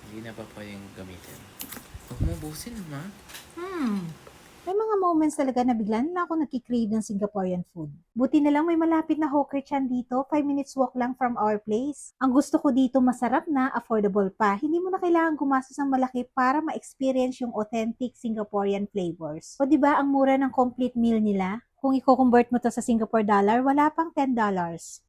Hindi na pa pwedeng gamitin. Huwag mo ubusin, ma. May mga moments talaga na bigla na ako nagkikrave ng Singaporean food. Buti na lang may malapit na hawker chan dito, 5 minutes walk lang from our place. Ang gusto ko dito masarap na, affordable pa. Hindi mo na kailangan gumastos ng malaki para ma-experience yung authentic Singaporean flavors. O di ba ang mura ng complete meal nila? Kung i-convert mo to sa Singapore dollar, wala pang $10.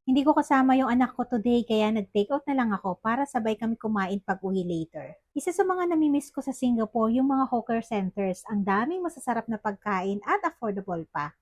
Hindi ko kasama yung anak ko today kaya nag-take out na lang ako para sabay kami kumain pag-uwi later. Isa sa mga namimiss ko sa Singapore yung mga hawker centers. Ang daming masasarap na pagkain at affordable pa.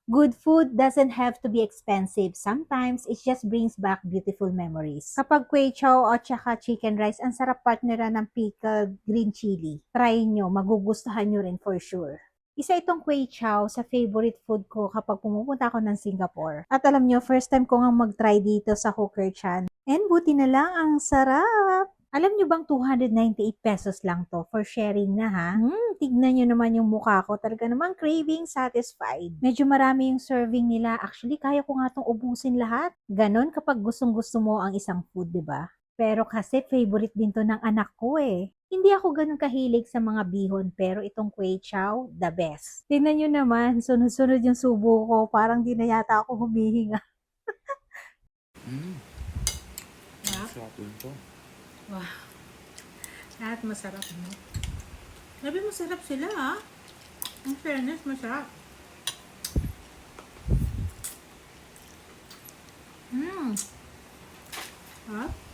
Good food doesn't have to be expensive. Sometimes, it just brings back beautiful memories. Kapag kway chow o tsaka chicken rice, ang sarap partneran ng pickled green chili. Try nyo, magugustuhan nyo rin for sure. Isa itong kway chow sa favorite food ko kapag pumupunta ako ng Singapore. At alam nyo, first time ko nga mag-try dito sa Hawker Chan. And buti na lang, ang sarap! Alam nyo bang 298 pesos lang to for sharing na ha? Tignan nyo naman yung mukha ko. Talaga namang craving satisfied. Medyo marami yung serving nila. Actually, kaya ko nga tong ubusin lahat. Ganon kapag gustong gusto mo ang isang food, di ba? Pero kasi favorite din to ng anak ko eh. Hindi ako ganun kahilig sa mga bihon, pero itong kway chow, the best. Tingnan nyo naman, sunod-sunod yung subo ko. Parang di na yata ako humihinga. Sarap din to. Wow. Lahat masarap, no? Sabi masarap sila, ha? Ang fairness, masarap. Ha?